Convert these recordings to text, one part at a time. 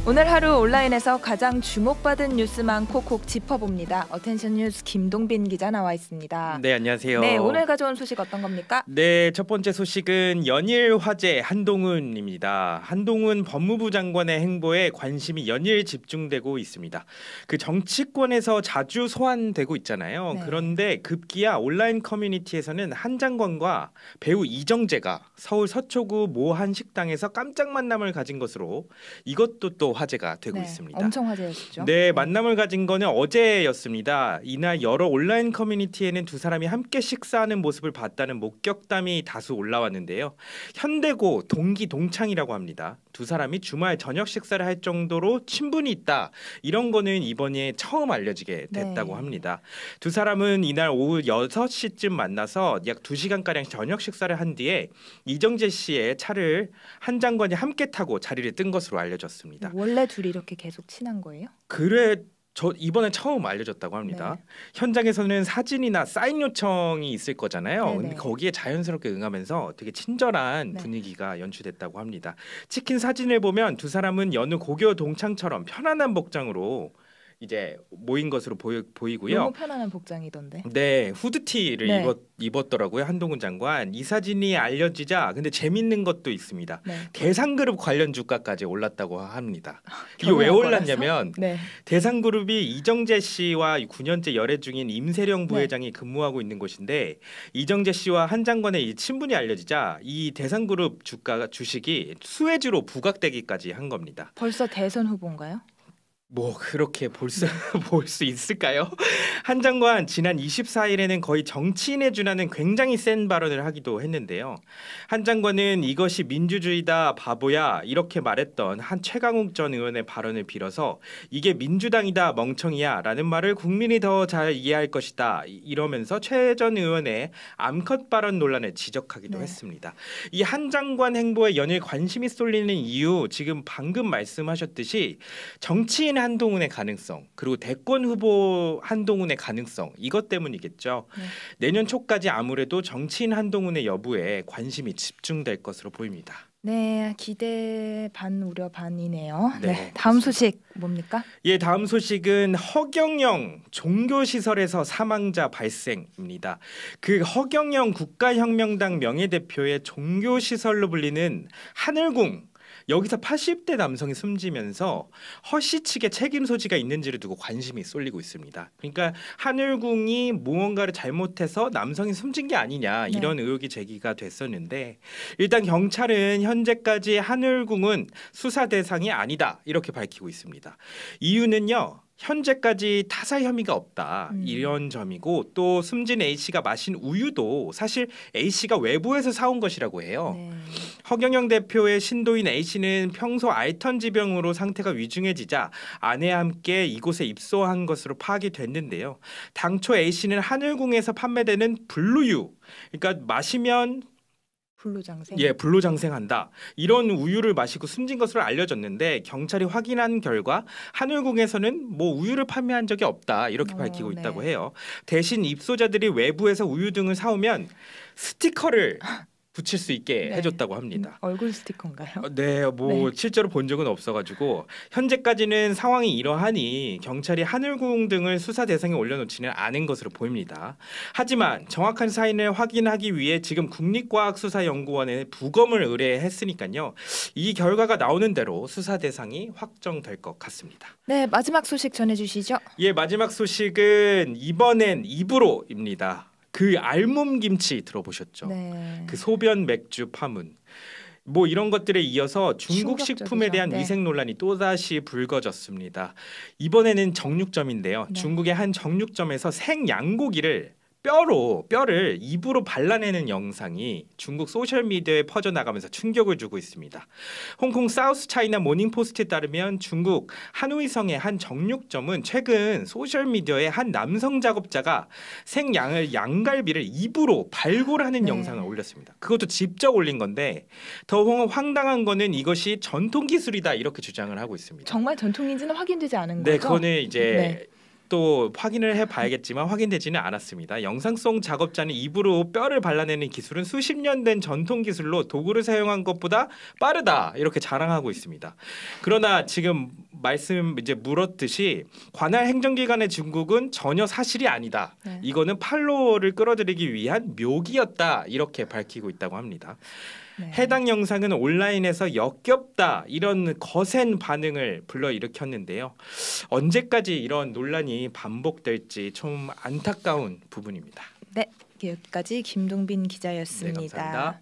오늘 하루 온라인에서 가장 주목받은 뉴스만 콕콕 짚어봅니다. 어텐션 뉴스 김동빈 기자 나와 있습니다. 네, 안녕하세요. 네, 오늘 가져온 소식 어떤 겁니까? 네, 첫 번째 소식은 연일 화제 한동훈입니다. 한동훈 법무부 장관의 행보에 관심이 연일 집중되고 있습니다. 그 정치권에서 자주 소환되고 있잖아요. 네. 그런데 급기야 온라인 커뮤니티에서는 한 장관과 배우 이정재가 서울 서초구 모 한 식당에서 깜짝 만남을 가진 것으로 이것도 또 화제가 되고 네, 있습니다. 엄청 화제였죠. 네, 만남을 가진 거는 어제였습니다. 이날 여러 온라인 커뮤니티에는 두 사람이 함께 식사하는 모습을 봤다는 목격담이 다수 올라왔는데요. 현대고 동기 동창이라고 합니다. 두 사람이 주말 저녁 식사를 할 정도로 친분이 있다. 이런 거는 이번에 처음 알려지게 됐다고 합니다. 두 사람은 이날 오후 6시쯤 만나서 약 2시간가량 저녁 식사를 한 뒤에 이정재 씨의 차를 한 장관이 함께 타고 자리를 뜬 것으로 알려졌습니다. 원래 둘이 이렇게 계속 친한 거예요? 저 이번에 처음 알려졌다고 합니다. 네. 현장에서는 사진이나 사인 요청이 있을 거잖아요. 네네. 근데 거기에 자연스럽게 응하면서 되게 친절한 네. 분위기가 연출됐다고 합니다. 찍힌 사진을 보면 두 사람은 여느 고교 동창처럼 편안한 복장으로 이제 모인 것으로 보이고요. 너무 편안한 복장이던데. 네, 후드티를 네. 입었더라고요. 한동훈 장관. 이 사진이 알려지자 근데 재밌는 것도 있습니다. 네. 대상그룹 관련 주가까지 올랐다고 합니다. 이게 왜 올랐냐면 네. 대상그룹이 이정재 씨와 9년째 열애 중인 임세령 부회장이 근무하고 있는 곳인데 이정재 씨와 한 장관의 이 친분이 알려지자 이 대상그룹 주식이 수혜주로 부각되기까지 한 겁니다. 벌써 대선 후보인가요? 뭐 그렇게 볼 수 있을까요? 한 장관 지난 24일에는 거의 정치인에 준하는 굉장히 센 발언을 하기도 했는데요. 한 장관은 이것이 민주주의다 바보야 이렇게 말했던 한 최강욱 전 의원의 발언을 빌어서 이게 민주당이다 멍청이야 라는 말을 국민이 더 잘 이해할 것이다 이러면서 최 전 의원의 암컷 발언 논란을 지적하기도 했습니다. 이 한 장관 행보에 연일 관심이 쏠리는 이유 지금 방금 말씀하셨듯이 정치인 한동훈의 가능성 그리고 대권 후보 한동훈의 가능성 이것 때문이겠죠. 내년 초까지 아무래도 정치인 한동훈의 여부에 관심이 집중될 것으로 보입니다. 네, 기대 반 우려 반이네요. 네, 다음 소식 뭡니까? 예, 다음 소식은 허경영 종교시설에서 사망자 발생입니다. 그 허경영 국가혁명당 명예대표의 종교시설로 불리는 하늘궁 여기서 80대 남성이 숨지면서 허 씨 측의 책임 소지가 있는지를 두고 관심이 쏠리고 있습니다. 그러니까 하늘궁이 무언가를 잘못해서 남성이 숨진 게 아니냐 이런 의혹이 제기가 됐었는데 일단 경찰은 현재까지 하늘궁은 수사 대상이 아니다 이렇게 밝히고 있습니다. 이유는요. 현재까지 타살 혐의가 없다 이런 점이고 또 숨진 A씨가 마신 우유도 사실 A씨가 외부에서 사온 것이라고 해요. 허경영 대표의 신도인 A씨는 평소 알턴 지병으로 상태가 위중해지자 아내와 함께 이곳에 입소한 것으로 파악이 됐는데요. 당초 A씨는 하늘궁에서 판매되는 블루유 그러니까 마시면 불로장생. 예, 불로장생한다. 이런 우유를 마시고 숨진 것으로 알려졌는데 경찰이 확인한 결과 하늘궁에서는 뭐 우유를 판매한 적이 없다. 이렇게 밝히고 있다고 해요. 대신 입소자들이 외부에서 우유 등을 사오면 스티커를 붙일 수 있게 해줬다고 합니다. 얼굴 스티커인가요? 네, 실제로 본 적은 없어가지고 현재까지는 상황이 이러하니 경찰이 하늘궁 등을 수사 대상에 올려놓지는 않은 것으로 보입니다. 하지만 정확한 사인을 확인하기 위해 지금 국립과학수사연구원에 부검을 의뢰했으니까요. 이 결과가 나오는 대로 수사 대상이 확정될 것 같습니다. 네, 마지막 소식 전해주시죠. 예, 마지막 소식은 이번엔 입으로입니다. 그 알몸 김치 들어보셨죠? 그 소변 맥주 파문. 뭐 이런 것들에 이어서 중국 식품에 대한 위생 논란이 또다시 불거졌습니다. 이번에는 정육점인데요. 중국의 한 정육점에서 생양고기를 뼈를 입으로 발라내는 영상이 중국 소셜미디어에 퍼져나가면서 충격을 주고 있습니다. 홍콩 사우스 차이나 모닝포스트에 따르면 중국 하노이성의 한 정육점은 최근 소셜미디어에 한 남성 작업자가 양갈비를 입으로 발골하는 영상을 올렸습니다. 그것도 직접 올린 건데 더 황당한 거는 이것이 전통 기술이다 이렇게 주장을 하고 있습니다. 정말 전통인지는 확인되지 않은 거죠? 네, 그거는 이제 또 확인을 해봐야겠지만 확인되지는 않았습니다. 영상송 작업자는 입으로 뼈를 발라내는 기술은 수십 년 된 전통 기술로 도구를 사용한 것보다 빠르다 이렇게 자랑하고 있습니다. 그러나 지금 말씀 이제 물었듯이 관할 행정기관의 중국은 전혀 사실이 아니다. 네. 이거는 팔로워를 끌어들이기 위한 묘기였다 이렇게 밝히고 있다고 합니다. 네. 해당 영상은 온라인에서 역겹다 이런 거센 반응을 불러일으켰는데요. 언제까지 이런 논란이 반복될지 좀 안타까운 부분입니다. 네, 여기까지 김동빈 네, 기자였습니다. 감사합니다.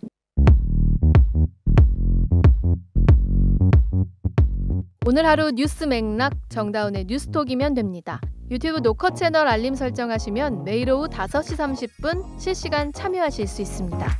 오늘 하루 뉴스 맥락 정다운의 뉴스톡이면 됩니다. 유튜브 노컷 채널 알림 설정하시면 매일 오후 5시 30분 실시간 참여하실 수 있습니다.